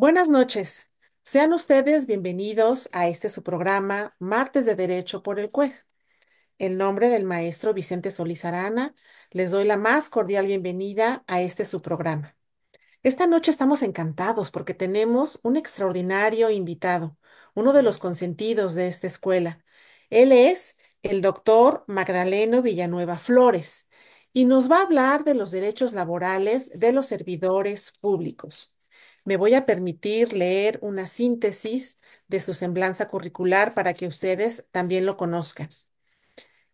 Buenas noches. Sean ustedes bienvenidos a este su programa Martes de Derecho por el CUEG. En nombre del maestro Vicente Solís Arana, les doy la más cordial bienvenida a este su programa. Esta noche estamos encantados porque tenemos un extraordinario invitado, uno de los consentidos de esta escuela. Él es el doctor Magdaleno Villanueva Flores y nos va a hablar de los derechos laborales de los servidores públicos. Me voy a permitir leer una síntesis de su semblanza curricular para que ustedes también lo conozcan.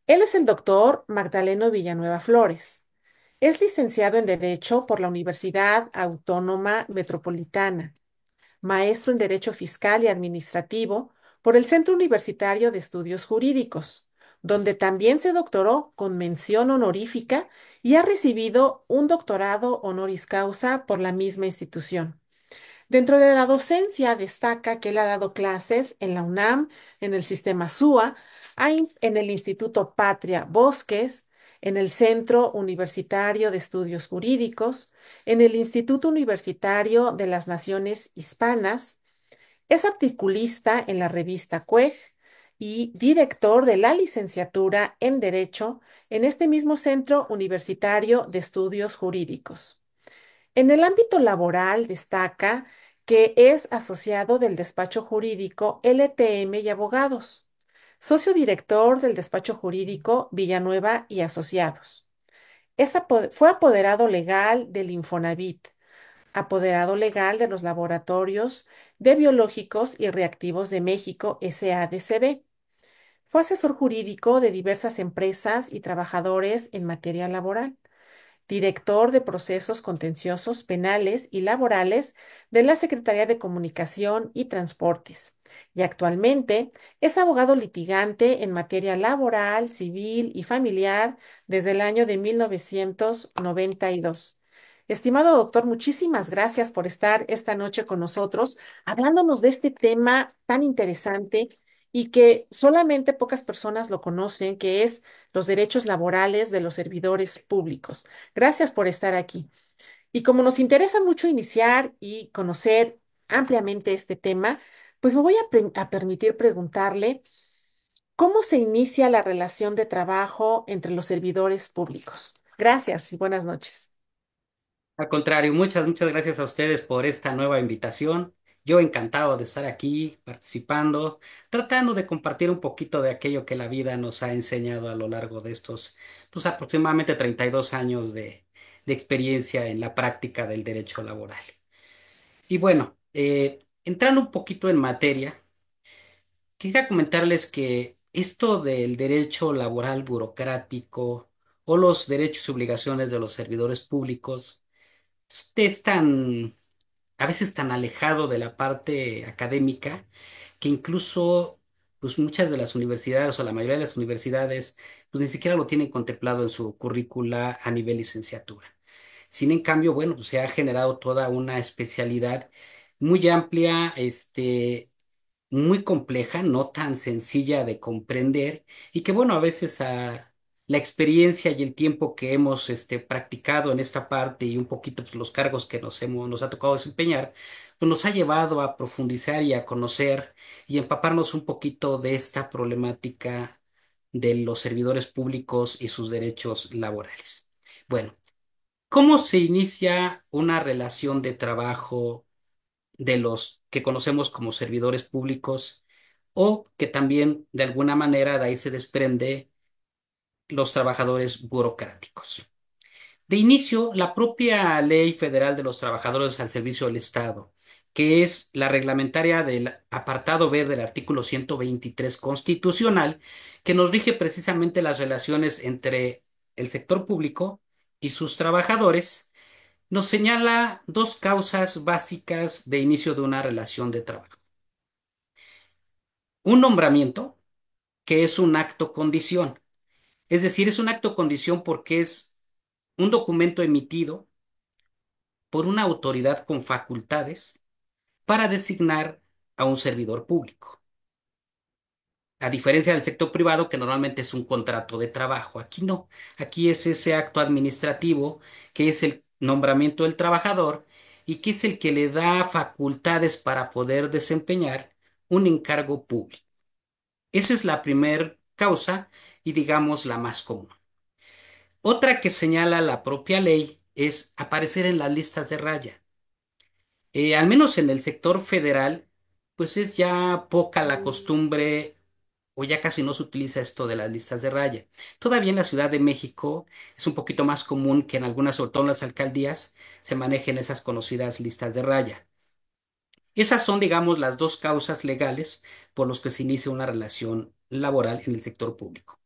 Él es el doctor Magdaleno Villanueva Flores. Es licenciado en Derecho por la Universidad Autónoma Metropolitana, maestro en Derecho Fiscal y Administrativo por el Centro Universitario de Estudios Jurídicos, donde también se doctoró con mención honorífica y ha recibido un doctorado honoris causa por la misma institución. Dentro de la docencia destaca que él ha dado clases en la UNAM, en el sistema SUA, en el Instituto Patria Bosques, en el Centro Universitario de Estudios Jurídicos, en el Instituto Universitario de las Naciones Hispanas, es articulista en la revista CUEG y director de la licenciatura en Derecho en este mismo Centro Universitario de Estudios Jurídicos. En el ámbito laboral destaca que es asociado del despacho jurídico LTM y Abogados, socio director del despacho jurídico Villanueva y Asociados. Fue apoderado legal del Infonavit, apoderado legal de los laboratorios de biológicos y reactivos de México, SADCB. Fue asesor jurídico de diversas empresas y trabajadores en materia laboral, director de procesos contenciosos penales y laborales de la Secretaría de Comunicación y Transportes. Y actualmente es abogado litigante en materia laboral, civil y familiar desde el año de 1992. Estimado doctor, muchísimas gracias por estar esta noche con nosotros, hablándonos de este tema tan interesante y que solamente pocas personas lo conocen, que es los derechos laborales de los servidores públicos. Gracias por estar aquí. Y como nos interesa mucho iniciar y conocer ampliamente este tema, pues me voy a permitir preguntarle cómo se inicia la relación de trabajo entre los servidores públicos. Gracias y buenas noches. Al contrario, muchas gracias a ustedes por esta nueva invitación. Yo encantado de estar aquí participando, tratando de compartir un poquito de aquello que la vida nos ha enseñado a lo largo de estos, pues aproximadamente 32 años de experiencia en la práctica del derecho laboral. Y bueno, entrando un poquito en materia, quisiera comentarles que esto del derecho laboral burocrático o los derechos y obligaciones de los servidores públicos es tan, a veces tan alejado de la parte académica que incluso pues muchas de las universidades o la mayoría de las universidades pues ni siquiera lo tienen contemplado en su currícula a nivel licenciatura. Sin en cambio, bueno, pues se ha generado toda una especialidad muy amplia, muy compleja, no tan sencilla de comprender y que bueno, a veces la experiencia y el tiempo que hemos practicado en esta parte y un poquito pues, los cargos que nos ha tocado desempeñar, pues nos ha llevado a profundizar y a conocer y empaparnos un poquito de esta problemática de los servidores públicos y sus derechos laborales. Bueno, ¿cómo se inicia una relación de trabajo de los que conocemos como servidores públicos o que también de alguna manera de ahí se desprende los trabajadores burocráticos? De inicio, la propia Ley Federal de los Trabajadores al Servicio del Estado, que es la reglamentaria del apartado B del artículo 123 constitucional, que nos rige precisamente las relaciones entre el sector público y sus trabajadores, nos señala dos causas básicas de inicio de una relación de trabajo. Un nombramiento, que es un acto condición. Es decir, es un acto condición porque es un documento emitido por una autoridad con facultades para designar a un servidor público. A diferencia del sector privado, que normalmente es un contrato de trabajo. Aquí no. Aquí es ese acto administrativo que es el nombramiento del trabajador y que es el que le da facultades para poder desempeñar un encargo público. Esa es la primer causa y digamos la más común. Otra que señala la propia ley es aparecer en las listas de raya. Al menos en el sector federal, pues es ya poca la costumbre o ya casi no se utiliza esto de las listas de raya. Todavía en la Ciudad de México es un poquito más común que en algunas, sobre todo en las alcaldías, se manejen esas conocidas listas de raya. Esas son, digamos, las dos causas legales por las que se inicia una relación laboral en el sector público.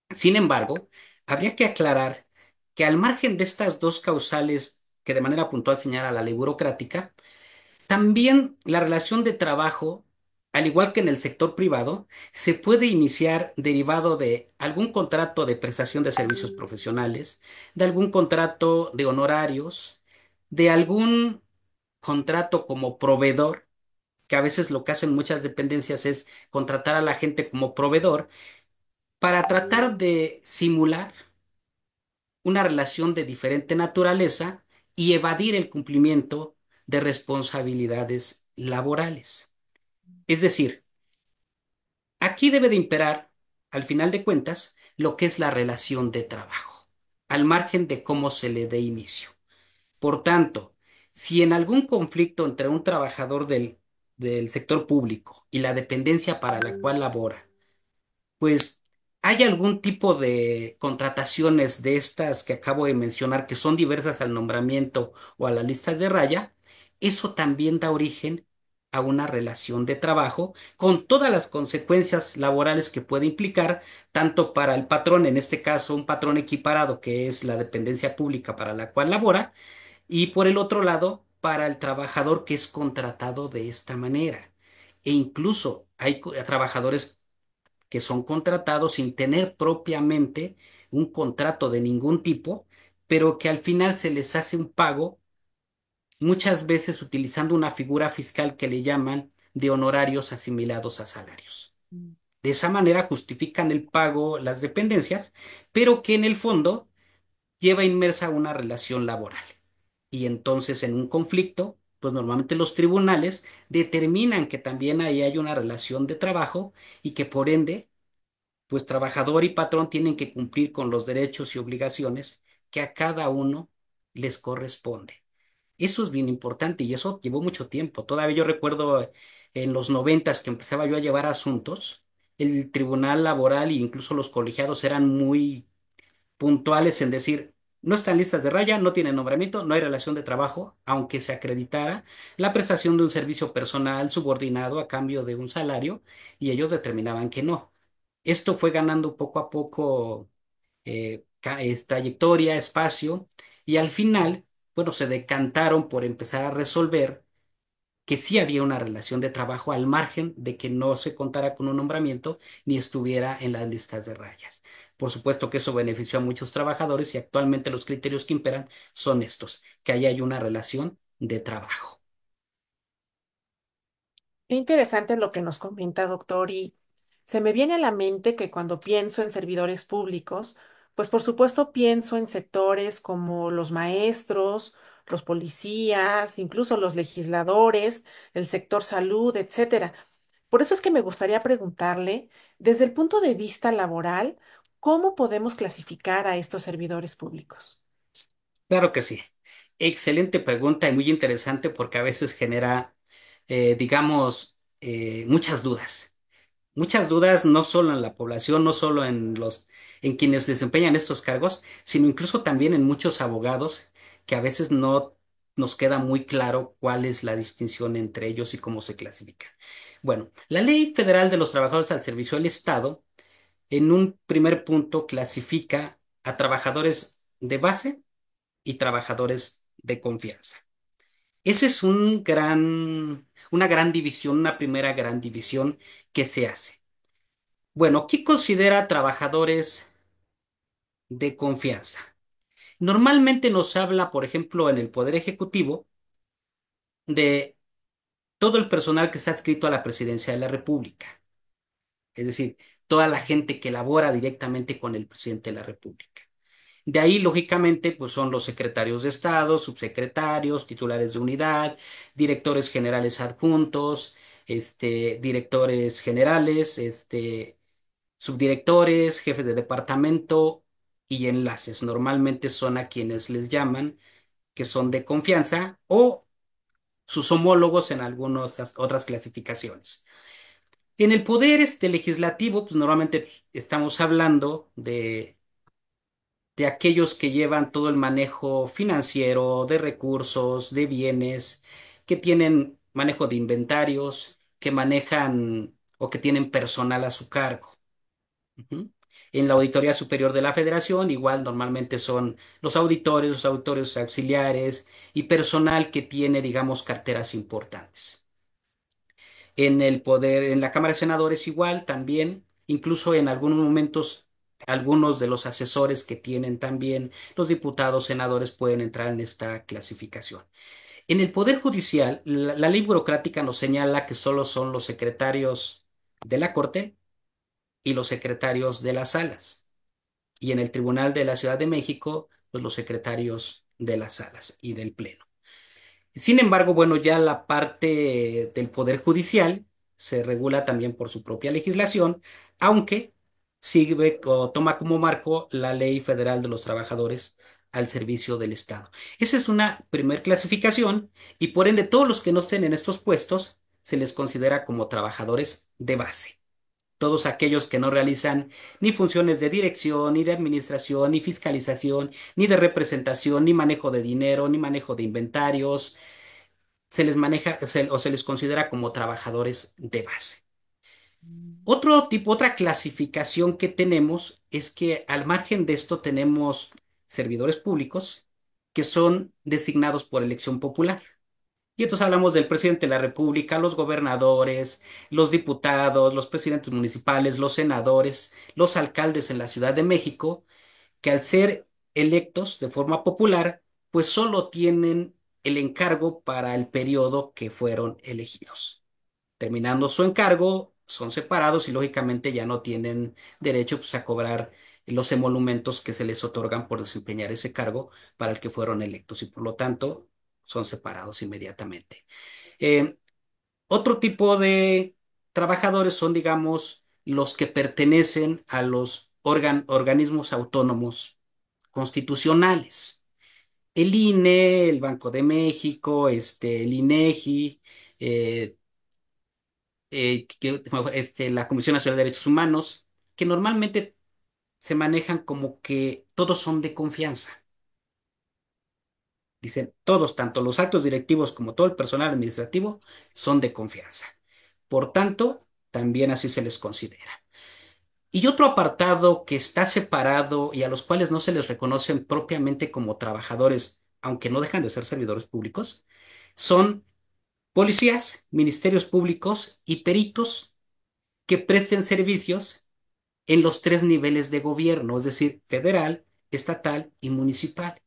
Sin embargo, habría que aclarar que al margen de estas dos causales que de manera puntual señala la ley burocrática, también la relación de trabajo, al igual que en el sector privado, se puede iniciar derivado de algún contrato de prestación de servicios profesionales, de algún contrato de honorarios, de algún contrato como proveedor, que a veces lo que hacen muchas dependencias es contratar a la gente como proveedor para tratar de simular una relación de diferente naturaleza y evadir el cumplimiento de responsabilidades laborales. Es decir, aquí debe de imperar, al final de cuentas, lo que es la relación de trabajo, al margen de cómo se le dé inicio. Por tanto, si en algún conflicto entre un trabajador del sector público y la dependencia para la cual labora, pues hay algún tipo de contrataciones de estas que acabo de mencionar que son diversas al nombramiento o a las listas de raya, eso también da origen a una relación de trabajo con todas las consecuencias laborales que puede implicar, tanto para el patrón, en este caso un patrón equiparado que es la dependencia pública para la cual labora, y por el otro lado, para el trabajador que es contratado de esta manera. E incluso hay trabajadores que son contratados sin tener propiamente un contrato de ningún tipo, pero que al final se les hace un pago, muchas veces utilizando una figura fiscal que le llaman de honorarios asimilados a salarios. De esa manera justifican el pago las dependencias, pero que en el fondo lleva inmersa una relación laboral. Y entonces en un conflicto, pues normalmente los tribunales determinan que también ahí hay una relación de trabajo y que por ende pues trabajador y patrón tienen que cumplir con los derechos y obligaciones que a cada uno les corresponde. Eso es bien importante y eso llevó mucho tiempo. Todavía yo recuerdo en los 90 que empezaba yo a llevar asuntos, el tribunal laboral e incluso los colegiados eran muy puntuales en decir, no están listas de raya, no tienen nombramiento, no hay relación de trabajo, aunque se acreditara la prestación de un servicio personal subordinado a cambio de un salario, y ellos determinaban que no. Esto fue ganando poco a poco trayectoria, espacio, y al final, bueno, se decantaron por empezar a resolver que sí había una relación de trabajo al margen de que no se contara con un nombramiento ni estuviera en las listas de rayas. Por supuesto que eso benefició a muchos trabajadores y actualmente los criterios que imperan son estos, que ahí hay una relación de trabajo. Qué interesante lo que nos comenta, doctor, y se me viene a la mente que cuando pienso en servidores públicos, pues por supuesto pienso en sectores como los maestros, los policías, incluso los legisladores, el sector salud, etcétera. Por eso es que me gustaría preguntarle, desde el punto de vista laboral, ¿cómo podemos clasificar a estos servidores públicos? Claro que sí. Excelente pregunta y muy interesante porque a veces genera, digamos, muchas dudas. Muchas dudas no solo en la población, no solo en quienes desempeñan estos cargos, sino incluso también en muchos abogados que a veces no nos queda muy claro cuál es la distinción entre ellos y cómo se clasifica. Bueno, la Ley Federal de los Trabajadores al Servicio del Estado, en un primer punto, clasifica a trabajadores de base y trabajadores de confianza. Ese es una gran división, una primera gran división que se hace. Bueno, ¿qué considera trabajadores de confianza? Normalmente nos habla, por ejemplo, en el Poder Ejecutivo, de todo el personal que está adscrito a la Presidencia de la República, es decir, toda la gente que labora directamente con el presidente de la República. De ahí, lógicamente, pues son los secretarios de Estado, subsecretarios, titulares de unidad, directores generales adjuntos, directores generales, subdirectores, jefes de departamento y enlaces. Normalmente son a quienes les llaman que son de confianza o sus homólogos en algunas otras clasificaciones. En el poder legislativo, pues normalmente pues, estamos hablando de aquellos que llevan todo el manejo financiero, de recursos, de bienes, que tienen manejo de inventarios, que manejan o que tienen personal a su cargo. Ujú. En la Auditoría Superior de la Federación, igual normalmente son los auditores auxiliares y personal que tiene, digamos, carteras importantes. En el poder, en la Cámara de Senadores igual también, incluso en algunos momentos, algunos de los asesores que tienen también los diputados, senadores pueden entrar en esta clasificación. En el Poder Judicial, la ley burocrática nos señala que solo son los secretarios de la Corte y los secretarios de las salas. Y en el Tribunal de la Ciudad de México, pues los secretarios de las salas y del Pleno. Sin embargo, bueno, ya la parte del Poder Judicial se regula también por su propia legislación, aunque sigue o toma como marco la Ley Federal de los Trabajadores al servicio del Estado. Esa es una primer clasificación y por ende todos los que no estén en estos puestos se les considera como trabajadores de base. Todos aquellos que no realizan ni funciones de dirección, ni de administración, ni fiscalización, ni de representación, ni manejo de dinero, ni manejo de inventarios, se les maneja o se les considera como trabajadores de base. Otra clasificación que tenemos es que al margen de esto tenemos servidores públicos que son designados por elección popular. Y entonces hablamos del presidente de la República, los gobernadores, los diputados, los presidentes municipales, los senadores, los alcaldes en la Ciudad de México, que al ser electos de forma popular, pues solo tienen el encargo para el periodo que fueron elegidos. Terminando su encargo, son separados y lógicamente ya no tienen derecho pues, a cobrar los emolumentos que se les otorgan por desempeñar ese cargo para el que fueron electos y por lo tanto son separados inmediatamente. Eh, Otro tipo de trabajadores son, digamos, los que pertenecen a los organismos autónomos constitucionales. El INE, el Banco de México, el INEGI, eh, la Comisión Nacional de Derechos Humanos, que normalmente se manejan como que todos son de confianza. Dicen, todos, tanto los actos directivos como todo el personal administrativo, son de confianza. Por tanto, también así se les considera. Y otro apartado que está separado y a los cuales no se les reconocen propiamente como trabajadores, aunque no dejan de ser servidores públicos, son policías, ministerios públicos y peritos que presten servicios en los tres niveles de gobierno, es decir, federal, estatal y municipal.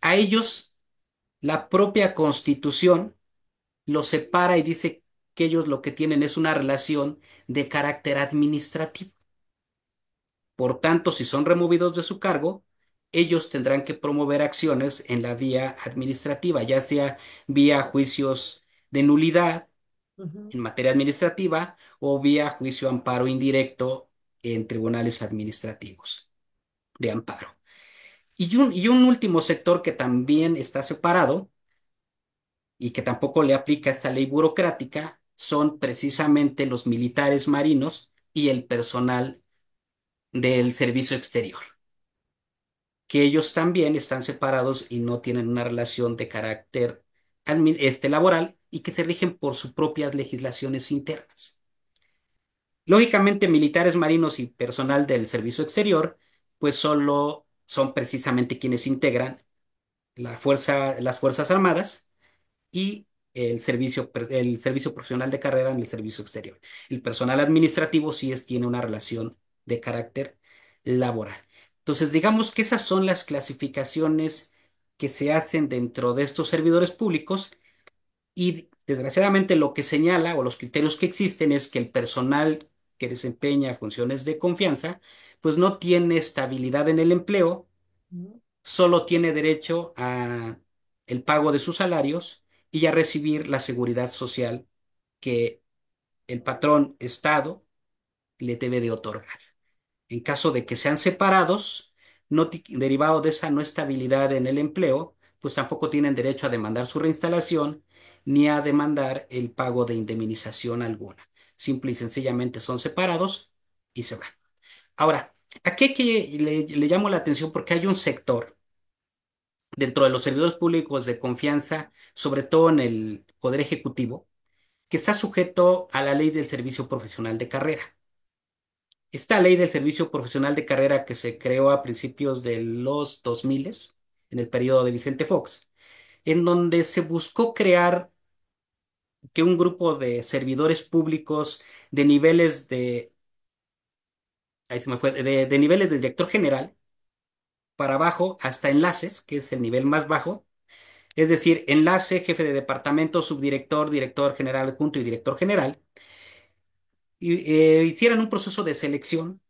A ellos, la propia Constitución los separa y dice que ellos lo que tienen es una relación de carácter administrativo. Por tanto, si son removidos de su cargo, ellos tendrán que promover acciones en la vía administrativa, ya sea vía juicios de nulidad Ujú. en materia administrativa o vía juicio amparo indirecto en tribunales administrativos de amparo. Y un último sector que también está separado y que tampoco le aplica esta ley burocrática son precisamente los militares marinos y el personal del servicio exterior, que ellos también están separados y no tienen una relación de carácter laboral y que se rigen por sus propias legislaciones internas. Lógicamente, militares marinos y personal del servicio exterior, pues solo son precisamente quienes integran las Fuerzas Armadas y el servicio profesional de carrera en el servicio exterior. El personal administrativo tiene una relación de carácter laboral. Entonces, digamos que esas son las clasificaciones que se hacen dentro de estos servidores públicos y desgraciadamente lo que señala o los criterios que existen es que el personal que desempeña funciones de confianza, pues no tiene estabilidad en el empleo Mm. Solo tiene derecho a el pago de sus salarios y a recibir la seguridad social que el patrón Estado le debe de otorgar. En caso de que sean separados, derivado de esa no estabilidad en el empleo, pues tampoco tienen derecho a demandar su reinstalación ni a demandar el pago de indemnización alguna. Simple y sencillamente son separados y se van. Ahora, aquí le llamo la atención porque hay un sector dentro de los servidores públicos de confianza, sobre todo en el Poder Ejecutivo, que está sujeto a la ley del servicio profesional de carrera. Esta ley del servicio profesional de carrera que se creó a principios de los 2000, en el periodo de Vicente Fox, en donde se buscó crear que un grupo de servidores públicos de niveles ahí se me fue, de niveles de director general para abajo hasta enlaces, que es el nivel más bajo, es decir, enlace, jefe de departamento, subdirector, director general adjunto y director general, hicieran un proceso de selección,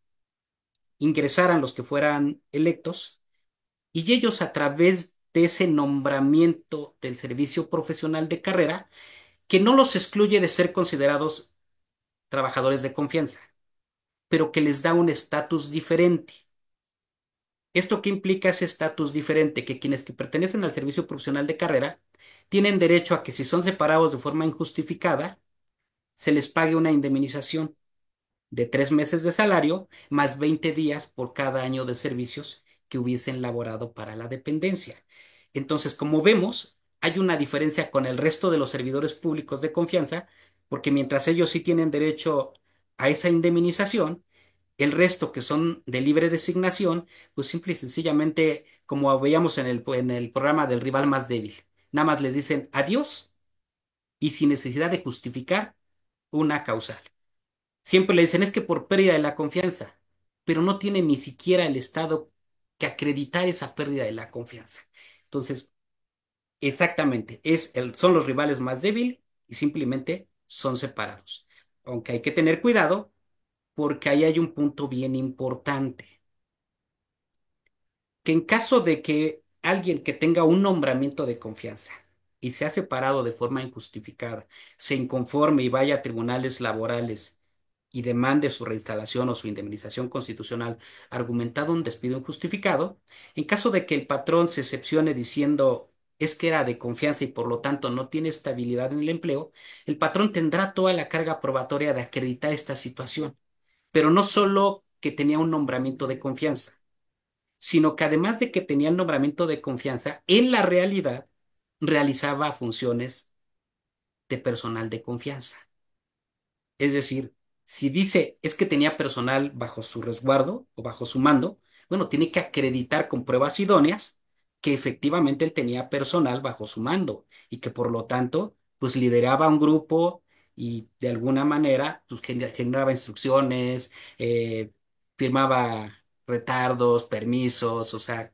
ingresaran los que fueran electos y ellos a través de ese nombramiento del servicio profesional de carrera, que no los excluye de ser considerados trabajadores de confianza, pero que les da un estatus diferente. ¿Esto qué implica ese estatus diferente? Que quienes que pertenecen al servicio profesional de carrera tienen derecho a que si son separados de forma injustificada, se les pague una indemnización de 3 meses de salario más 20 días por cada año de servicios que hubiesen laborado para la dependencia. Entonces, como vemos, hay una diferencia con el resto de los servidores públicos de confianza, porque mientras ellos sí tienen derecho a esa indemnización, el resto que son de libre designación, pues simple y sencillamente, como veíamos en el programa del rival más débil, nada más les dicen adiós y sin necesidad de justificar una causal. Siempre le dicen es que por pérdida de la confianza, pero no tiene ni siquiera el Estado que acreditar esa pérdida de la confianza. Entonces, exactamente, son los rivales más débiles y simplemente son separados. Aunque hay que tener cuidado porque ahí hay un punto bien importante, que en caso de que alguien que tenga un nombramiento de confianza y sea separado de forma injustificada, se inconforme y vaya a tribunales laborales y demande su reinstalación o su indemnización constitucional argumentado un despido injustificado, en caso de que el patrón se excepcione diciendo es que era de confianza y por lo tanto no tiene estabilidad en el empleo, el patrón tendrá toda la carga probatoria de acreditar esta situación, pero no solo que tenía un nombramiento de confianza, sino que además de que tenía el nombramiento de confianza, en la realidad realizaba funciones de personal de confianza. Es decir, si dice es que tenía personal bajo su resguardo o bajo su mando, bueno, tiene que acreditar con pruebas idóneas que efectivamente él tenía personal bajo su mando y que por lo tanto, pues lideraba un grupo y de alguna manera, pues generaba instrucciones, firmaba retardos, permisos, o sea,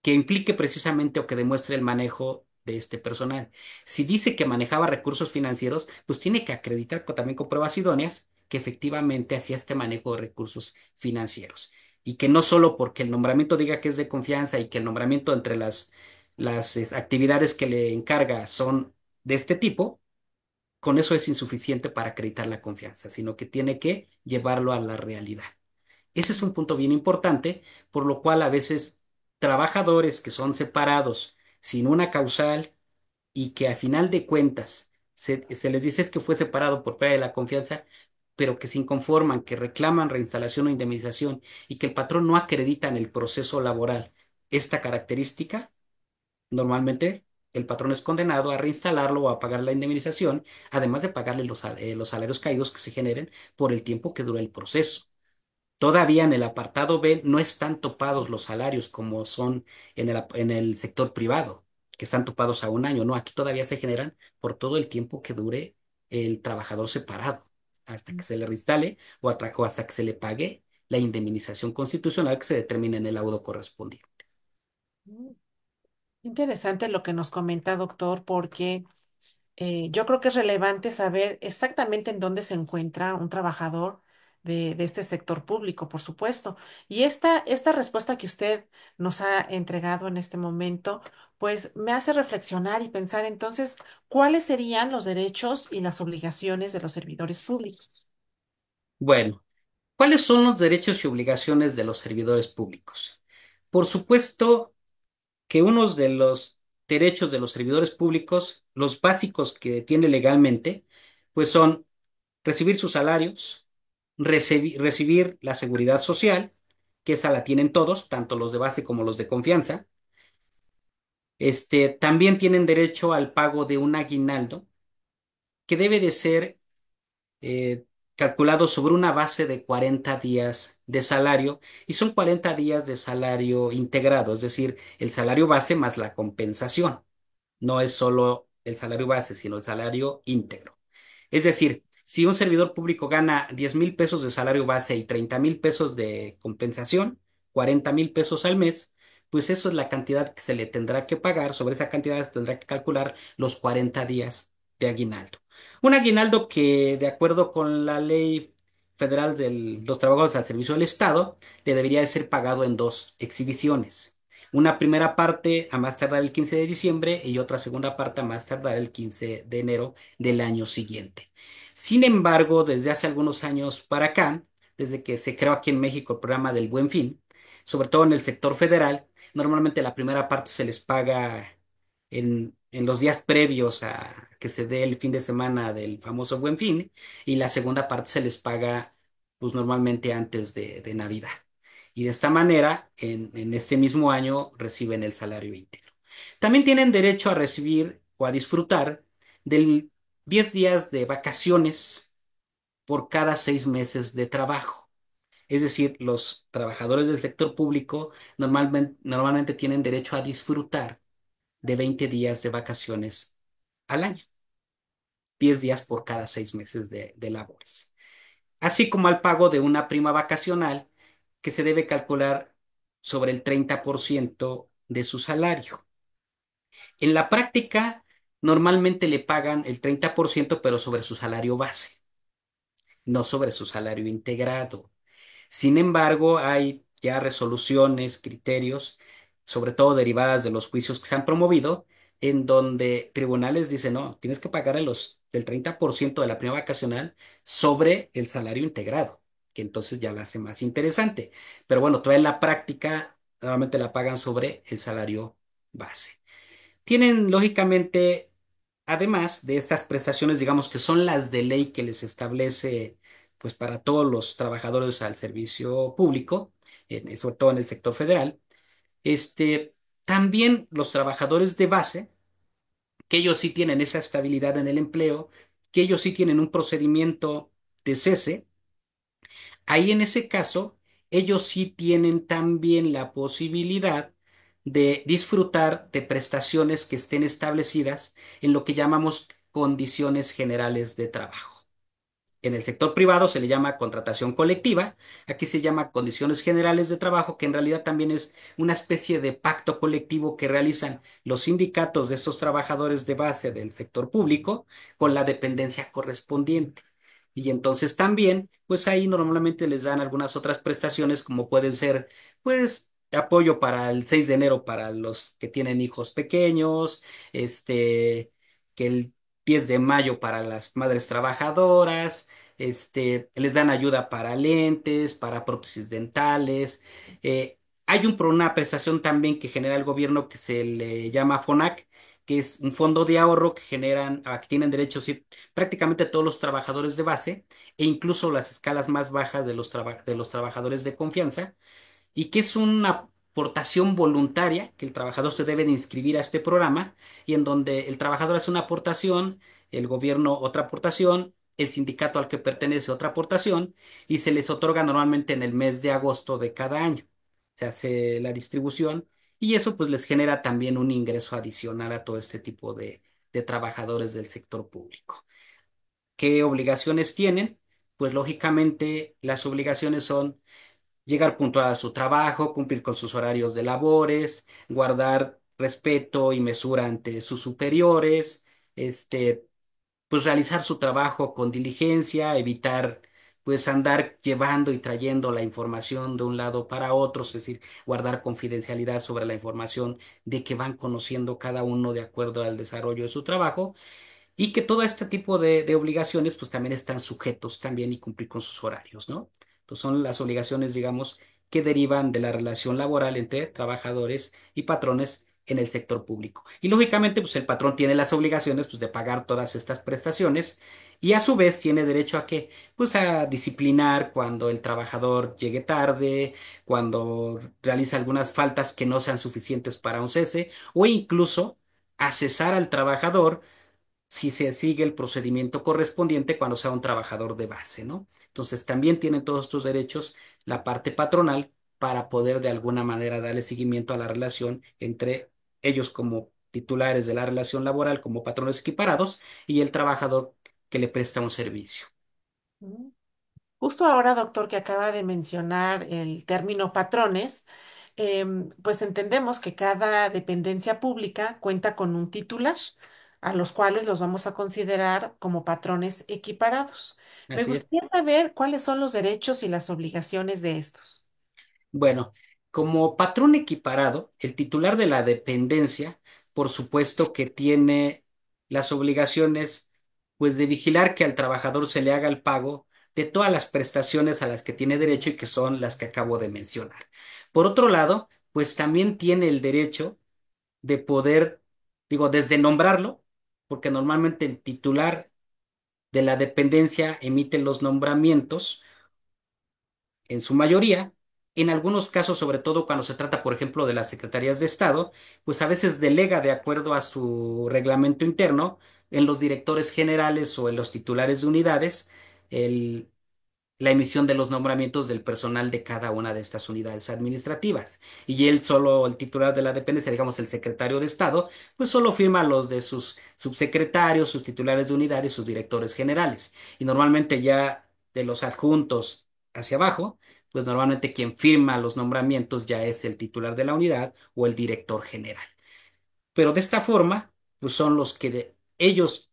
que implique precisamente o que demuestre el manejo de este personal. Si dice que manejaba recursos financieros, pues tiene que acreditar también con pruebas idóneas que efectivamente hacía este manejo de recursos financieros. Y que no solo porque el nombramiento diga que es de confianza y que el nombramiento entre las actividades que le encarga son de este tipo, con eso es insuficiente para acreditar la confianza, sino que tiene que llevarlo a la realidad. Ese es un punto bien importante, por lo cual a veces trabajadores que son separados sin una causal y que a final de cuentas se les dice es que fue separado por pérdida de la confianza, pero que se inconforman, que reclaman reinstalación o indemnización y que el patrón no acredita en el proceso laboral esta característica, normalmente el patrón es condenado a reinstalarlo o a pagar la indemnización, además de pagarle los salarios caídos que se generen por el tiempo que dura el proceso. Todavía en el apartado B no están topados los salarios como son en el sector privado, que están topados a un año. No, aquí todavía se generan por todo el tiempo que dure el trabajador separado, hasta que se le reinstale o hasta que se le pague la indemnización constitucional que se determine en el laudo correspondiente. Mm. Interesante lo que nos comenta, doctor, porque yo creo que es relevante saber exactamente en dónde se encuentra un trabajador de este sector público, por supuesto. Y esta respuesta que usted nos ha entregado en este momento, pues me hace reflexionar y pensar entonces, ¿cuáles serían los derechos y las obligaciones de los servidores públicos? Bueno, ¿cuáles son los derechos y obligaciones de los servidores públicos? Por supuesto que uno de los derechos de los servidores públicos, los básicos que tiene legalmente, pues son recibir sus salarios, recibir la seguridad social, que esa la tienen todos, tanto los de base como los de confianza. También tienen derecho al pago de un aguinaldo, que debe de ser eh, calculado sobre una base de 40 días de salario, y son 40 días de salario integrado, es decir, el salario base más la compensación. No es solo el salario base, sino el salario íntegro. Es decir, si un servidor público gana 10,000 pesos de salario base y 30,000 pesos de compensación, 40,000 pesos al mes, pues eso es la cantidad que se le tendrá que pagar. Sobre esa cantidad se tendrá que calcular los 40 días de aguinaldo. Un aguinaldo que, de acuerdo con la ley federal de los trabajadores al servicio del Estado, le debería de ser pagado en dos exhibiciones. Una primera parte a más tardar el 15 de diciembre y otra segunda parte a más tardar el 15 de enero del año siguiente. Sin embargo, desde hace algunos años para acá, desde que se creó aquí en México el programa del Buen Fin, sobre todo en el sector federal, normalmente la primera parte se les paga en los días previos a que se dé el fin de semana del famoso Buen Fin, y la segunda parte se les paga pues normalmente antes de Navidad. Y de esta manera, en este mismo año, reciben el salario íntegro. También tienen derecho a recibir o a disfrutar del 10 días de vacaciones por cada 6 meses de trabajo. Es decir, los trabajadores del sector público normalmente tienen derecho a disfrutar de 20 días de vacaciones al año, 10 días por cada 6 meses de labores, así como al pago de una prima vacacional que se debe calcular sobre el 30% de su salario. En la práctica, normalmente le pagan el 30%, pero sobre su salario base, no sobre su salario integrado. Sin embargo, hay ya resoluciones, criterios, sobre todo derivadas de los juicios que se han promovido, en donde tribunales dicen, no, tienes que pagar el 30% de la prima vacacional sobre el salario integrado, que entonces ya la hace más interesante. Pero bueno, todavía en la práctica, normalmente la pagan sobre el salario base. Tienen, lógicamente, además de estas prestaciones, digamos que son las de ley que les establece, pues para todos los trabajadores al servicio público, sobre todo en el sector federal, también los trabajadores de base, que ellos sí tienen esa estabilidad en el empleo, que ellos sí tienen un procedimiento de cese. Ahí en ese caso, ellos sí tienen también la posibilidad de disfrutar de prestaciones que estén establecidas en lo que llamamos condiciones generales de trabajo. En el sector privado se le llama contratación colectiva, aquí se llama condiciones generales de trabajo, que en realidad también es una especie de pacto colectivo que realizan los sindicatos de estos trabajadores de base del sector público con la dependencia correspondiente. Y entonces también, pues ahí normalmente les dan algunas otras prestaciones como pueden ser, pues, apoyo para el 6 de enero para los que tienen hijos pequeños, que el 10 de mayo para las madres trabajadoras, les dan ayuda para lentes, para prótesis dentales. Hay una prestación también que genera el gobierno que se le llama FONAC, que es un fondo de ahorro que que tienen derecho sí, prácticamente todos los trabajadores de base e incluso las escalas más bajas de los trabajadores de confianza, y que es una aportación voluntaria que el trabajador se debe de inscribir a este programa, y en donde el trabajador hace una aportación, el gobierno otra aportación, el sindicato al que pertenece otra aportación, y se les otorga normalmente en el mes de agosto de cada año. Se hace la distribución y eso pues les genera también un ingreso adicional a todo este tipo de trabajadores del sector público. ¿Qué obligaciones tienen? Pues lógicamente las obligaciones son llegar puntual a su trabajo, cumplir con sus horarios de labores, guardar respeto y mesura ante sus superiores, este, pues realizar su trabajo con diligencia, evitar pues andar llevando y trayendo la información de un lado para otro, es decir, guardar confidencialidad sobre la información de que van conociendo cada uno de acuerdo al desarrollo de su trabajo y que todo este tipo de obligaciones pues también están sujetos también y cumplir con sus horarios, ¿no? Entonces son las obligaciones, digamos, que derivan de la relación laboral entre trabajadores y patrones en el sector público. Y lógicamente pues el patrón tiene las obligaciones pues de pagar todas estas prestaciones y a su vez tiene derecho a qué? Pues a disciplinar cuando el trabajador llegue tarde, cuando realiza algunas faltas que no sean suficientes para un cese o incluso a cesar al trabajador si se sigue el procedimiento correspondiente cuando sea un trabajador de base, ¿no? Entonces también tienen todos estos derechos la parte patronal para poder de alguna manera darle seguimiento a la relación entre ellos como titulares de la relación laboral, como patrones equiparados, y el trabajador que le presta un servicio. Mm. Justo ahora, doctor, que acaba de mencionar el término patrones, pues entendemos que cada dependencia pública cuenta con un titular, a los cuales los vamos a considerar como patrones equiparados. Me Así es. gustaría saber cuáles son los derechos y las obligaciones de estos. Bueno, como patrón equiparado, el titular de la dependencia, por supuesto que tiene las obligaciones, pues, de vigilar que al trabajador se le haga el pago de todas las prestaciones a las que tiene derecho y que son las que acabo de mencionar. Por otro lado, pues también tiene el derecho de poder, digo, desde nombrarlo, porque normalmente el titular de la dependencia emite los nombramientos en su mayoría. En algunos casos, sobre todo cuando se trata, por ejemplo, de las secretarías de Estado, pues a veces delega de acuerdo a su reglamento interno en los directores generales o en los titulares de unidades el, la emisión de los nombramientos del personal de cada una de estas unidades administrativas. Y él solo, el titular de la dependencia, digamos el secretario de Estado, pues solo firma los de sus subsecretarios, sus titulares de unidad y sus directores generales. Y normalmente ya de los adjuntos hacia abajo, pues normalmente quien firma los nombramientos ya es el titular de la unidad o el director general. Pero de esta forma, pues son los que ellos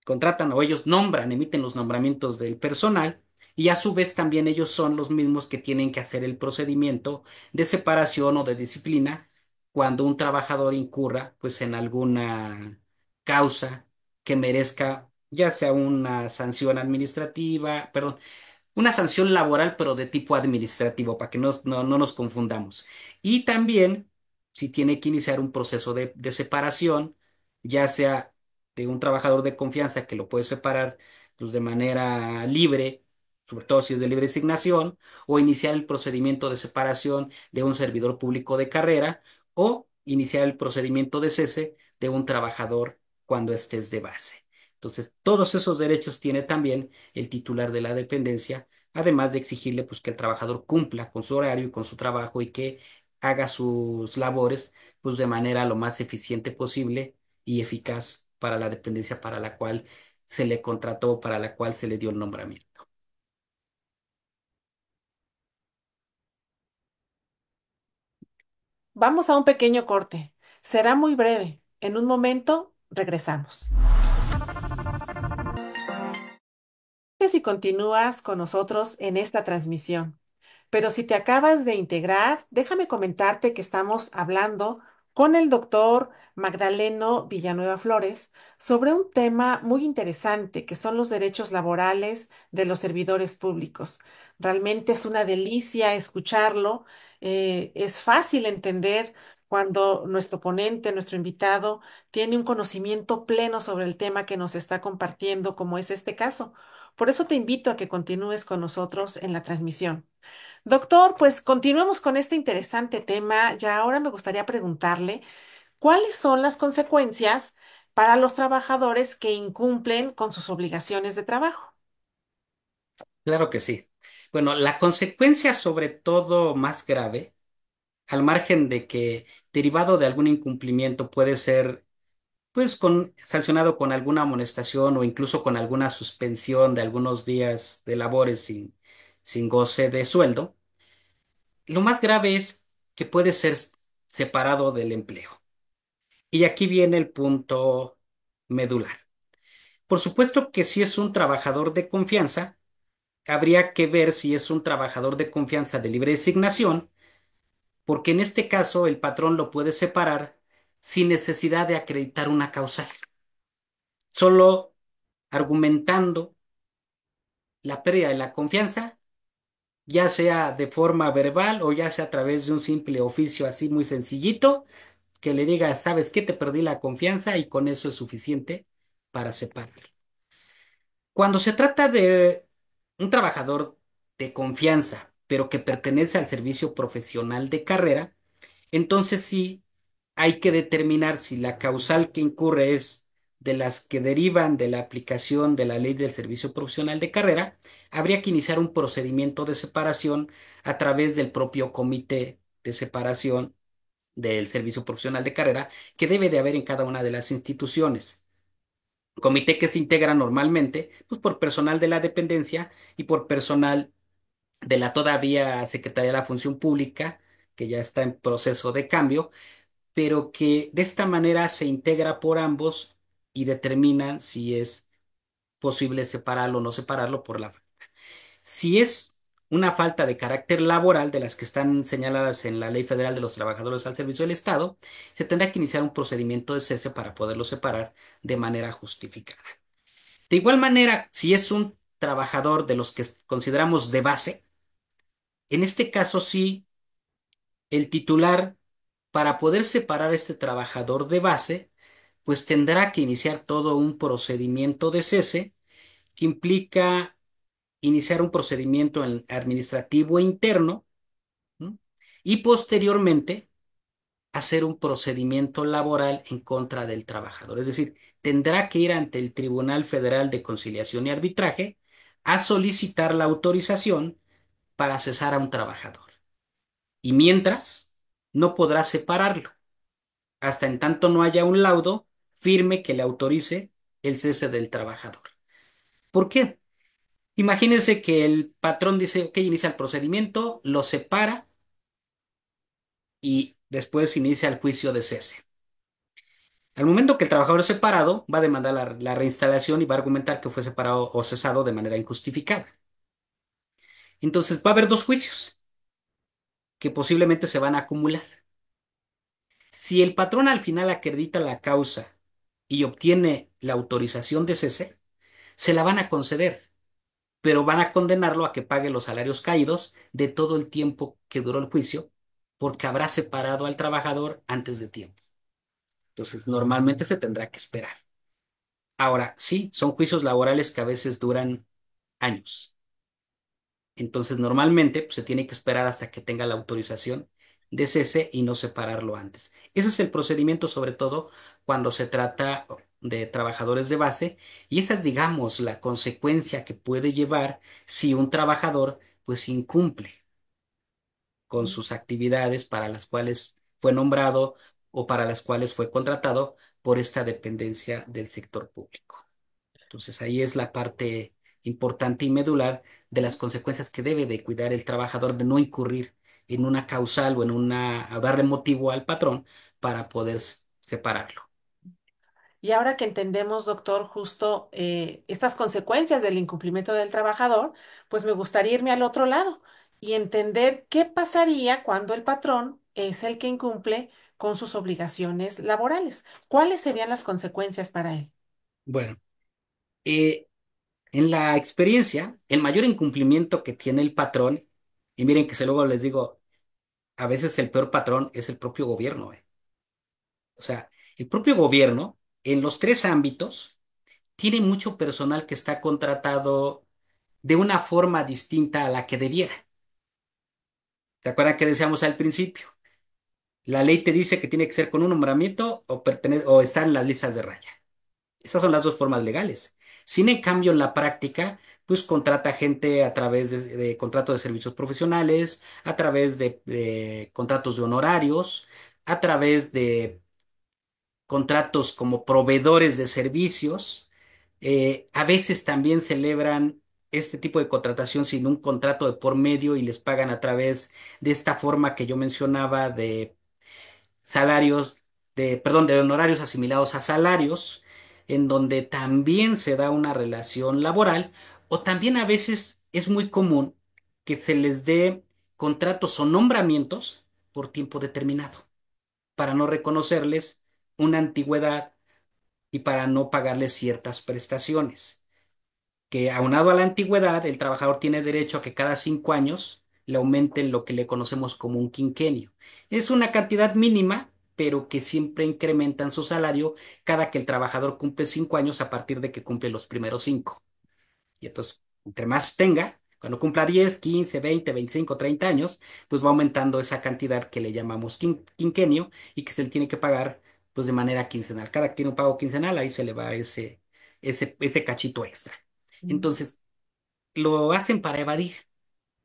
contratan o ellos nombran, emiten los nombramientos del personal y a su vez también ellos son los mismos que tienen que hacer el procedimiento de separación o de disciplina cuando un trabajador incurra pues en alguna causa que merezca ya sea una sanción administrativa, perdón, una sanción laboral, pero de tipo administrativo, para que no nos confundamos. Y también, si tiene que iniciar un proceso de separación, ya sea de un trabajador de confianza que lo puede separar pues, de manera libre, sobre todo si es de libre designación, o iniciar el procedimiento de separación de un servidor público de carrera, o iniciar el procedimiento de cese de un trabajador cuando estés de base. Entonces, todos esos derechos tiene también el titular de la dependencia, además de exigirle pues que el trabajador cumpla con su horario y con su trabajo y que haga sus labores pues de manera lo más eficiente posible y eficaz para la dependencia para la cual se le contrató, para la cual se le dio el nombramiento. Vamos a un pequeño corte. Será muy breve. En un momento regresamos. Si continúas con nosotros en esta transmisión. Pero si te acabas de integrar, déjame comentarte que estamos hablando con el doctor Magdaleno Villanueva Flores sobre un tema muy interesante que son los derechos laborales de los servidores públicos. Realmente es una delicia escucharlo. Es fácil entender cuando nuestro ponente, nuestro invitado, tiene un conocimiento pleno sobre el tema que nos está compartiendo, como es este caso. Por eso te invito a que continúes con nosotros en la transmisión. Doctor, pues continuemos con este interesante tema. Ya ahora me gustaría preguntarle, ¿cuáles son las consecuencias para los trabajadores que incumplen con sus obligaciones de trabajo? Claro que sí. Bueno, la consecuencia sobre todo más grave, al margen de que derivado de algún incumplimiento puede ser pues sancionado con alguna amonestación o incluso con alguna suspensión de algunos días de labores sin goce de sueldo. Lo más grave es que puede ser separado del empleo. Y aquí viene el punto medular. Por supuesto que si es un trabajador de confianza, habría que ver si es un trabajador de confianza de libre designación, porque en este caso el patrón lo puede separar sin necesidad de acreditar una causal, solo argumentando la pérdida de la confianza, ya sea de forma verbal o ya sea a través de un simple oficio así muy sencillito, que le diga, ¿sabes qué? Te perdí la confianza y con eso es suficiente para separar. Cuando se trata de un trabajador de confianza, pero que pertenece al servicio profesional de carrera, entonces sí hay que determinar si la causal que incurre es de las que derivan de la aplicación de la ley del servicio profesional de carrera. Habría que iniciar un procedimiento de separación a través del propio comité de separación del servicio profesional de carrera que debe de haber en cada una de las instituciones. Comité que se integra normalmente pues, por personal de la dependencia y por personal de la todavía Secretaría de la Función Pública, que ya está en proceso de cambio, pero que de esta manera se integra por ambos y determinan si es posible separarlo o no separarlo por la... Si es una falta de carácter laboral de las que están señaladas en la Ley Federal de los Trabajadores al Servicio del Estado, se tendrá que iniciar un procedimiento de cese para poderlo separar de manera justificada. De igual manera, si es un trabajador de los que consideramos de base, en este caso sí, el titular, para poder separar a este trabajador de base, pues tendrá que iniciar todo un procedimiento de cese que implica iniciar un procedimiento administrativo interno, ¿no? Y posteriormente hacer un procedimiento laboral en contra del trabajador. Es decir, tendrá que ir ante el Tribunal Federal de Conciliación y Arbitraje a solicitar la autorización para cesar a un trabajador. Y mientras, no podrá separarlo hasta en tanto no haya un laudo firme que le autorice el cese del trabajador. ¿Por qué? Imagínense que el patrón dice, ok, inicia el procedimiento, lo separa y después inicia el juicio de cese. Al momento que el trabajador es separado, va a demandar la reinstalación y va a argumentar que fue separado o cesado de manera injustificada. Entonces va a haber dos juicios que posiblemente se van a acumular. Si el patrón al final acredita la causa y obtiene la autorización de cese, se la van a conceder, pero van a condenarlo a que pague los salarios caídos de todo el tiempo que duró el juicio, porque habrá separado al trabajador antes de tiempo. Entonces, normalmente se tendrá que esperar. Ahora, sí, son juicios laborales que a veces duran años. Entonces, normalmente pues, se tiene que esperar hasta que tenga la autorización de cese y no separarlo antes. Ese es el procedimiento, sobre todo cuando se trata de trabajadores de base, y esa es, digamos, la consecuencia que puede llevar si un trabajador pues incumple con sus actividades para las cuales fue nombrado o para las cuales fue contratado por esta dependencia del sector público. Entonces ahí es la parte importante y medular de las consecuencias que debe de cuidar el trabajador de no incurrir en una causal o en a darle motivo al patrón para poder separarlo. Y ahora que entendemos, doctor, justo estas consecuencias del incumplimiento del trabajador, pues me gustaría irme al otro lado y entender qué pasaría cuando el patrón es el que incumple con sus obligaciones laborales. ¿Cuáles serían las consecuencias para él? Bueno, eh, en la experiencia, el mayor incumplimiento que tiene el patrón, y miren que se luego les digo, a veces el peor patrón es el propio gobierno. O sea, el propio gobierno, en los tres ámbitos, tiene mucho personal que está contratado de una forma distinta a la que debiera. ¿Te acuerdas que decíamos al principio? La ley te dice que tiene que ser con un nombramiento o estar en las listas de raya. Esas son las dos formas legales. Sin en cambio, en la práctica, pues contrata gente a través de contratos de servicios profesionales, a través de contratos de honorarios, a través de contratos como proveedores de servicios. A veces también celebran este tipo de contratación sin un contrato de por medio y les pagan a través de esta forma que yo mencionaba de salarios, perdón, de honorarios asimilados a salarios, en donde también se da una relación laboral, o también a veces es muy común que se les dé contratos o nombramientos por tiempo determinado, para no reconocerles una antigüedad y para no pagarles ciertas prestaciones. Que aunado a la antigüedad, el trabajador tiene derecho a que cada 5 años le aumenten lo que le conocemos como un quinquenio. Es una cantidad mínima, pero que siempre incrementan su salario cada que el trabajador cumple 5 años a partir de que cumple los primeros cinco. Y entonces, entre más tenga, cuando cumpla 10, 15, 20, 25, 30 años, pues va aumentando esa cantidad que le llamamos quinquenio y que se le tiene que pagar pues de manera quincenal. Cada que tiene un pago quincenal, ahí se le va ese cachito extra. Mm, Entonces, lo hacen para evadir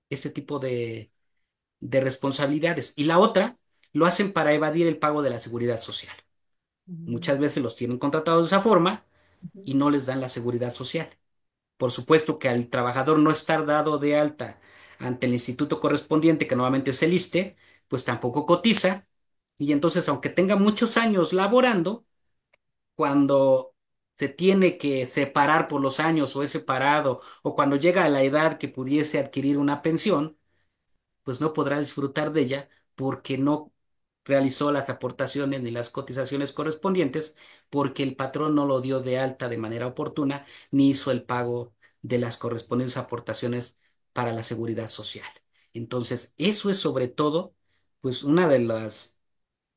este tipo de responsabilidades. Y la otra, lo hacen para evadir el pago de la seguridad social. mm, Muchas veces los tienen contratados de esa forma ujú, y no les dan la seguridad social. Por supuesto que al trabajador no estar dado de alta ante el instituto correspondiente, que normalmente es el ISSSTE, pues tampoco cotiza. Y entonces, aunque tenga muchos años laborando, cuando se tiene que separar por los años o es separado, o cuando llega a la edad que pudiese adquirir una pensión, pues no podrá disfrutar de ella porque no realizó las aportaciones ni las cotizaciones correspondientes, porque el patrón no lo dio de alta de manera oportuna ni hizo el pago de las correspondientes aportaciones para la seguridad social. Entonces, eso es sobre todo, pues una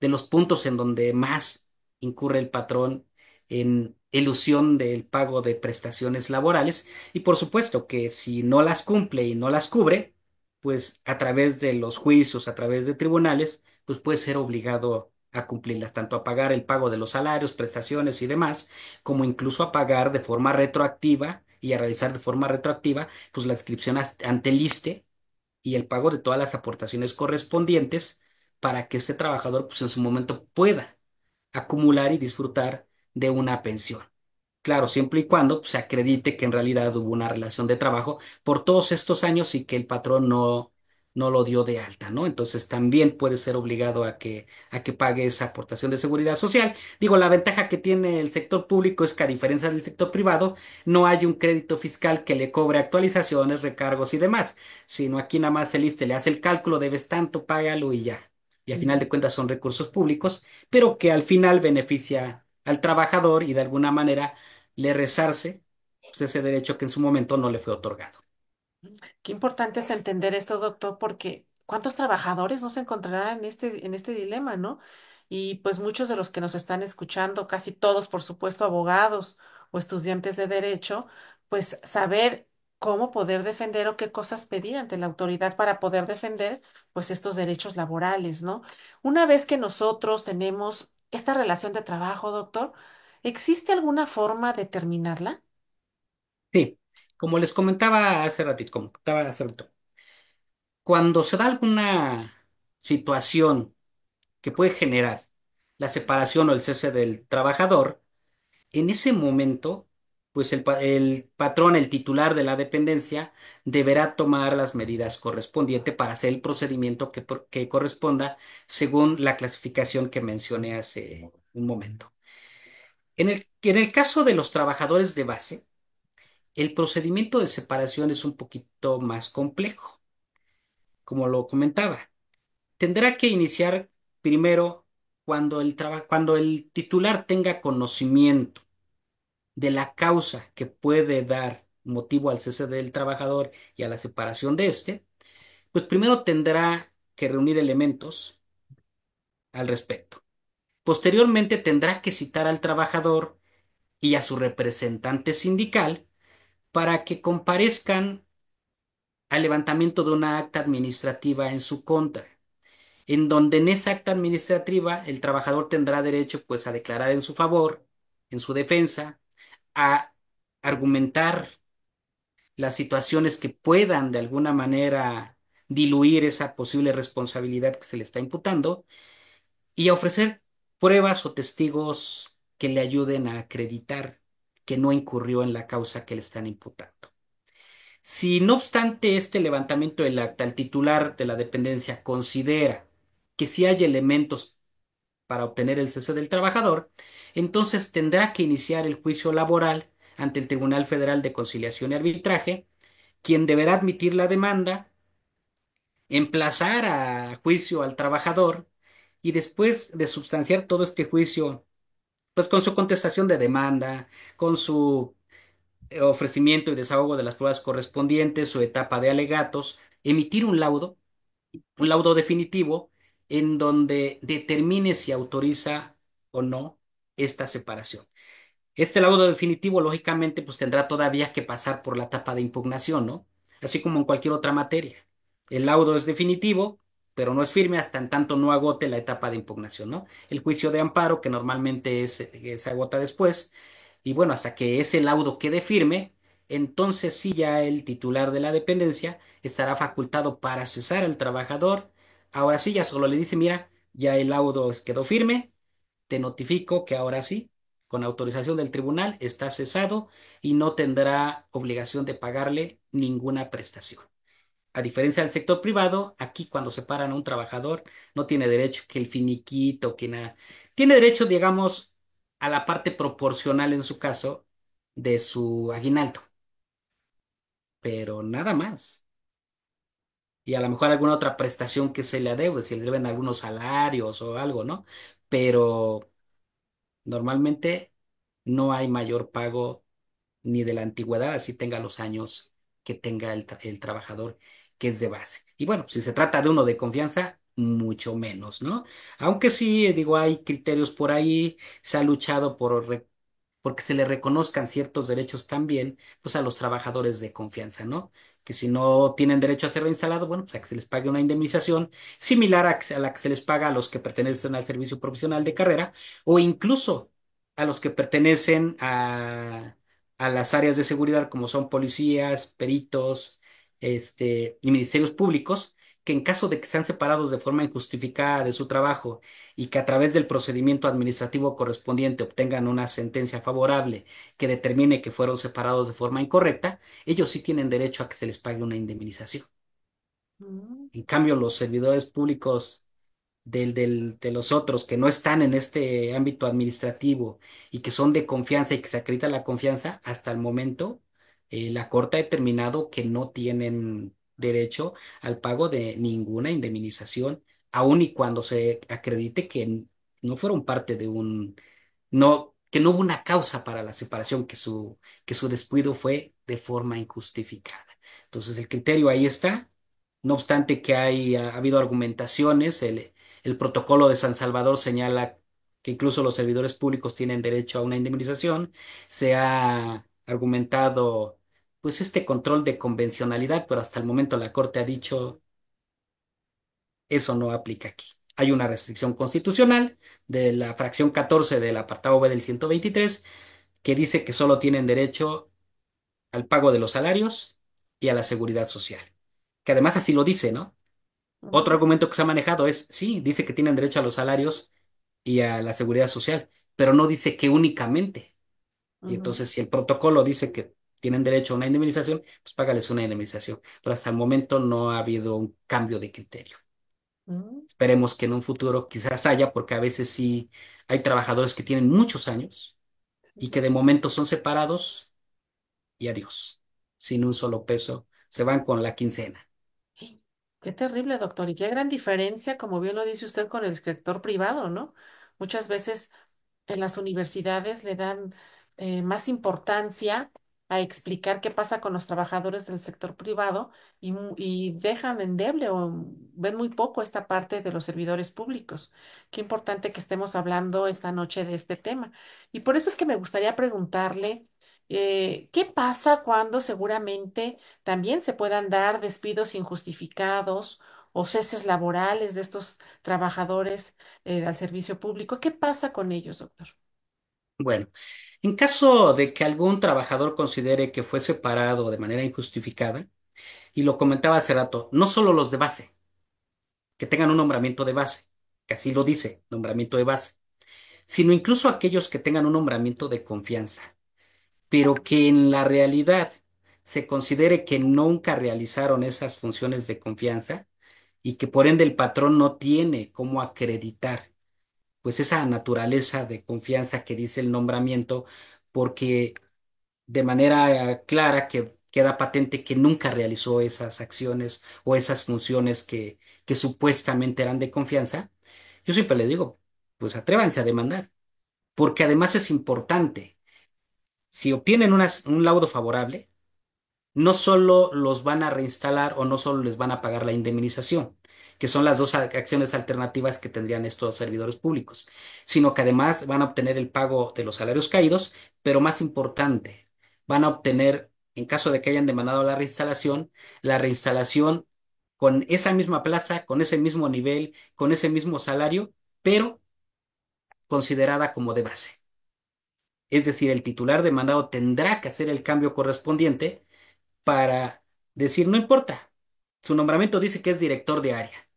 de los puntos en donde más incurre el patrón en elusión del pago de prestaciones laborales y por supuesto que si no las cumple y no las cubre, pues a través de los juicios, a través de tribunales, pues puede ser obligado a cumplirlas, tanto a pagar el pago de los salarios, prestaciones y demás, como incluso a pagar de forma retroactiva y a realizar de forma retroactiva, pues la inscripción ante el ISSSTE y el pago de todas las aportaciones correspondientes para que este trabajador, pues en su momento pueda acumular y disfrutar de una pensión. Claro, siempre y cuando pues, se acredite que en realidad hubo una relación de trabajo por todos estos años y que el patrón no lo dio de alta, ¿no? Entonces también puede ser obligado a que pague esa aportación de seguridad social. Digo, la ventaja que tiene el sector público es que a diferencia del sector privado, no hay un crédito fiscal que le cobre actualizaciones, recargos y demás, sino aquí nada más el ISSSTE le hace el cálculo, debes tanto, págalo y ya. Y a final ujú. de cuentas son recursos públicos, pero que al final beneficia al trabajador y de alguna manera le resarce pues, ese derecho que en su momento no le fue otorgado. Qué importante es entender esto, doctor, porque ¿cuántos trabajadores no se encontrarán en este dilema, ¿no? Y pues muchos de los que nos están escuchando, casi todos, por supuesto, abogados o estudiantes de derecho, pues saber cómo poder defender o qué cosas pedir ante la autoridad para poder defender pues estos derechos laborales, ¿no? Una vez que nosotros tenemos esta relación de trabajo, doctor, ¿existe alguna forma de terminarla? Sí, como les comentaba hace ratito, como comentaba hace rato, cuando se da alguna situación que puede generar la separación o el cese del trabajador, en ese momento, pues el patrón, el titular de la dependencia, deberá tomar las medidas correspondientes para hacer el procedimiento que corresponda según la clasificación que mencioné hace un momento. En el caso de los trabajadores de base, el procedimiento de separación es un poquito más complejo, como lo comentaba. Tendrá que iniciar primero cuando el titular tenga conocimiento de la causa que puede dar motivo al cese del trabajador y a la separación de éste, pues primero tendrá que reunir elementos al respecto. Posteriormente tendrá que citar al trabajador y a su representante sindical para que comparezcan al levantamiento de una acta administrativa en su contra, en donde en esa acta administrativa el trabajador tendrá derecho pues a declarar en su favor, en su defensa, a argumentar las situaciones que puedan de alguna manera diluir esa posible responsabilidad que se le está imputando y a ofrecer pruebas o testigos que le ayuden a acreditar que no incurrió en la causa que le están imputando. Si no obstante este levantamiento del acta, el titular de la dependencia considera que sí hay elementos para obtener el cese del trabajador, entonces tendrá que iniciar el juicio laboral ante el Tribunal Federal de Conciliación y Arbitraje, quien deberá admitir la demanda, emplazar a juicio al trabajador y después de sustanciar todo este juicio, pues con su contestación de demanda, con su ofrecimiento y desahogo de las pruebas correspondientes, su etapa de alegatos, emitir un laudo definitivo en donde determine si autoriza o no esta separación. Este laudo definitivo, lógicamente, pues tendrá todavía que pasar por la etapa de impugnación, ¿no? Así como en cualquier otra materia. El laudo es definitivo, pero no es firme hasta en tanto no agote la etapa de impugnación, ¿no? El juicio de amparo, que normalmente se agota después, y bueno, hasta que ese laudo quede firme, entonces sí ya el titular de la dependencia estará facultado para cesar al trabajador. Ahora sí, ya solo le dice, mira, ya el laudo quedó firme, te notifico que ahora sí, con autorización del tribunal, está cesado y no tendrá obligación de pagarle ninguna prestación. A diferencia del sector privado, aquí cuando separan a un trabajador, no tiene derecho que el finiquito, que nada. Tiene derecho, digamos, a la parte proporcional en su caso de su aguinaldo, pero nada más. Y a lo mejor alguna otra prestación que se le adeude, si le deben algunos salarios o algo, ¿no? Pero normalmente no hay mayor pago ni de la antigüedad, así tenga los años que tenga el trabajador que es de base. Y bueno, si se trata de uno de confianza, mucho menos, ¿no? Aunque sí, digo, hay criterios por ahí, se ha luchado porque se le reconozcan ciertos derechos también, pues a los trabajadores de confianza, ¿no? Que si no tienen derecho a ser reinstalado, bueno, pues a que se les pague una indemnización similar a la que se les paga a los que pertenecen al servicio profesional de carrera o incluso a los que pertenecen a las áreas de seguridad como son policías, peritos, y ministerios públicos, que en caso de que sean separados de forma injustificada de su trabajo y que a través del procedimiento administrativo correspondiente obtengan una sentencia favorable que determine que fueron separados de forma incorrecta, ellos sí tienen derecho a que se les pague una indemnización. Mm. En cambio, los servidores públicos de los otros que no están en este ámbito administrativo y que son de confianza y que se acredita la confianza, hasta el momento la Corte ha determinado que no tienen derecho al pago de ninguna indemnización, aun y cuando se acredite que no fueron parte de que no hubo una causa para la separación, que su descuido fue de forma injustificada. Entonces, el criterio ahí está. No obstante que ha habido argumentaciones, el protocolo de San Salvador señala que incluso los servidores públicos tienen derecho a una indemnización. Se ha argumentado, pues, este control de convencionalidad, pero hasta el momento la Corte ha dicho eso no aplica aquí. Hay una restricción constitucional de la fracción 14 del apartado B del 123 que dice que solo tienen derecho al pago de los salarios y a la seguridad social. Que además así lo dice, ¿no? Otro Ujú, argumento que se ha manejado es, sí, dice que tienen derecho a los salarios y a la seguridad social, pero no dice que únicamente. Y ujú, entonces, si el protocolo dice que tienen derecho a una indemnización, pues págales una indemnización. Pero hasta el momento no ha habido un cambio de criterio. ujú. Esperemos que en un futuro quizás haya, porque a veces sí hay trabajadores que tienen muchos años Sí, y que de momento son separados y adiós, sin un solo peso, se van con la quincena. qué terrible, doctor. Y qué gran diferencia, como bien lo dice usted, con el sector privado, ¿no? Muchas veces en las universidades le dan más importancia a explicar qué pasa con los trabajadores del sector privado y dejan endeble o ven muy poco esta parte de los servidores públicos. Qué importante que estemos hablando esta noche de este tema. Y por eso es que me gustaría preguntarle, ¿qué pasa cuando seguramente también se puedan dar despidos injustificados o ceses laborales de estos trabajadores al servicio público? ¿Qué pasa con ellos, doctor? Bueno, en caso de que algún trabajador considere que fue separado de manera injustificada, y lo comentaba hace rato, no solo los de base, que tengan un nombramiento de base, que así lo dice, nombramiento de base, sino incluso aquellos que tengan un nombramiento de confianza, pero que en la realidad se considere que nunca realizaron esas funciones de confianza y que por ende el patrón no tiene cómo acreditar pues esa naturaleza de confianza que dice el nombramiento, porque de manera clara que queda patente que nunca realizó esas acciones o esas funciones que supuestamente eran de confianza, yo siempre le digo, pues atrévanse a demandar, porque además es importante, si obtienen un laudo favorable, no solo los van a reinstalar o no solo les van a pagar la indemnización, que son las dos acciones alternativas que tendrían estos servidores públicos, sino que además van a obtener el pago de los salarios caídos, pero más importante, van a obtener, en caso de que hayan demandado la reinstalación con esa misma plaza, con ese mismo nivel, con ese mismo salario, pero considerada como de base. Es decir, el titular demandado tendrá que hacer el cambio correspondiente para decir, no importa, su nombramiento dice que es director de área,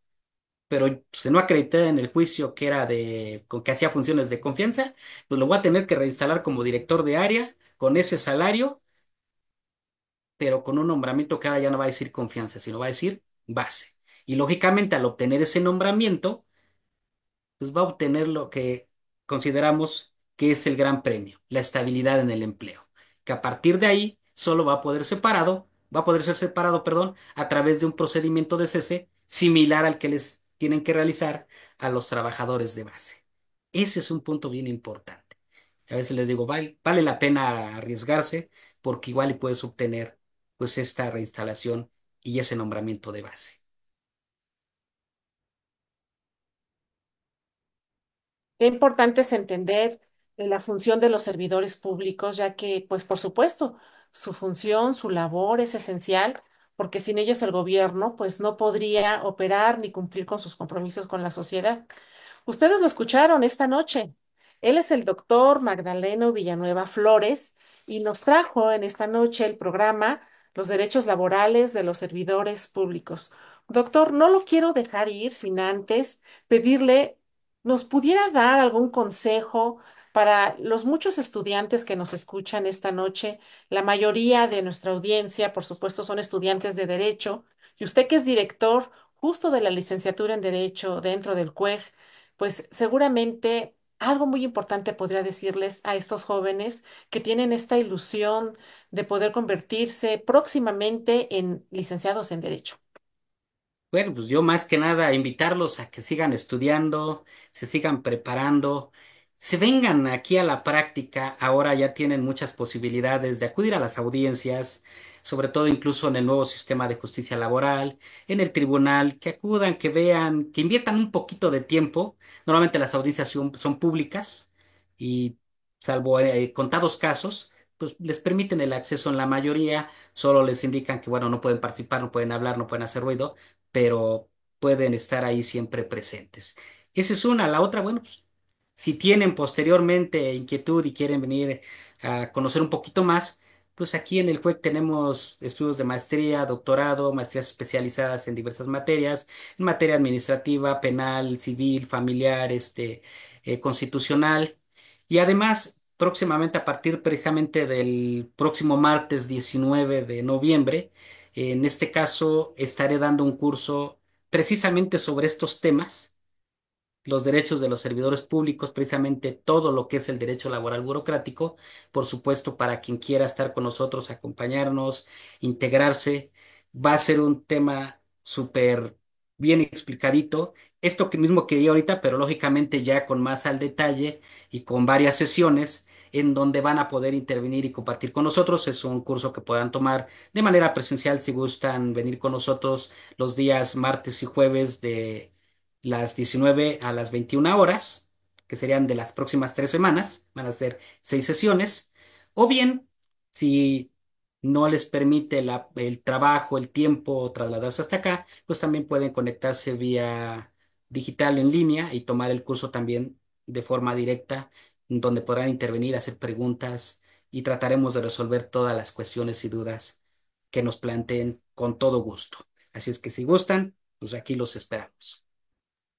pero si no acredité en el juicio que era que hacía funciones de confianza, pues lo voy a tener que reinstalar como director de área con ese salario, pero con un nombramiento que ahora ya no va a decir confianza, sino va a decir base. Y lógicamente al obtener ese nombramiento, pues va a obtener lo que consideramos que es el gran premio, la estabilidad en el empleo, que a partir de ahí solo va a poder ser separado, perdón, a través de un procedimiento de cese similar al que les tienen que realizar a los trabajadores de base. Ese es un punto bien importante. A veces les digo, vale la pena arriesgarse porque igual y puedes obtener pues esta reinstalación y ese nombramiento de base. Qué importante es entender la función de los servidores públicos, ya que, pues, por supuesto, su función, su labor es esencial, porque sin ellos el gobierno, pues, no podría operar ni cumplir con sus compromisos con la sociedad. Ustedes lo escucharon esta noche. Él es el doctor Magdaleno Villanueva Flores y nos trajo en esta noche el programa Los derechos laborales de los servidores públicos. Doctor, no lo quiero dejar ir sin antes pedirle, ¿nos pudiera dar algún consejo para los muchos estudiantes que nos escuchan esta noche? La mayoría de nuestra audiencia, por supuesto, son estudiantes de Derecho. Y usted que es director justo de la licenciatura en Derecho dentro del CUEG, pues seguramente algo muy importante podría decirles a estos jóvenes que tienen esta ilusión de poder convertirse próximamente en licenciados en Derecho. Bueno, pues yo más que nada invitarlos a que sigan estudiando, se sigan preparando, se vengan aquí a la práctica. Ahora ya tienen muchas posibilidades de acudir a las audiencias, sobre todo incluso en el nuevo sistema de justicia laboral, en el tribunal, que acudan, que vean, que inviertan un poquito de tiempo. Normalmente las audiencias son públicas y salvo contados casos, pues les permiten el acceso en la mayoría, solo les indican que, bueno, no pueden participar, no pueden hablar, no pueden hacer ruido, pero pueden estar ahí siempre presentes. Esa es una. La otra, bueno, pues, si tienen posteriormente inquietud y quieren venir a conocer un poquito más, pues aquí en el CUEC tenemos estudios de maestría, doctorado, maestrías especializadas en diversas materias, en materia administrativa, penal, civil, familiar, constitucional. Y además, próximamente, a partir precisamente del próximo martes 19 de noviembre, en este caso, estaré dando un curso precisamente sobre estos temas, los derechos de los servidores públicos, precisamente todo lo que es el derecho laboral burocrático, por supuesto, para quien quiera estar con nosotros, acompañarnos, integrarse, va a ser un tema súper bien explicadito. Esto que mismo que di ahorita, pero lógicamente ya con más al detalle y con varias sesiones en donde van a poder intervenir y compartir con nosotros. Es un curso que puedan tomar de manera presencial si gustan venir con nosotros los días martes y jueves de las 19 a las 21 horas, que serían de las próximas 3 semanas, van a ser 6 sesiones, o bien, si no les permite el trabajo, el tiempo, trasladarse hasta acá, pues también pueden conectarse vía digital en línea y tomar el curso también de forma directa, donde podrán intervenir, hacer preguntas y trataremos de resolver todas las cuestiones y dudas que nos planteen con todo gusto. Así es que si gustan, pues aquí los esperamos.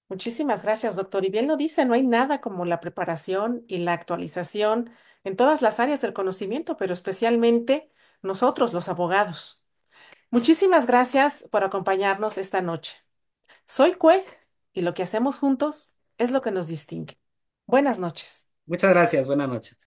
Muchísimas gracias, doctor. Y bien lo dice, no hay nada como la preparación y la actualización en todas las áreas del conocimiento, pero especialmente nosotros, los abogados. Muchísimas gracias por acompañarnos esta noche. Soy Cue y lo que hacemos juntos es lo que nos distingue. Buenas noches. Muchas gracias, buenas noches.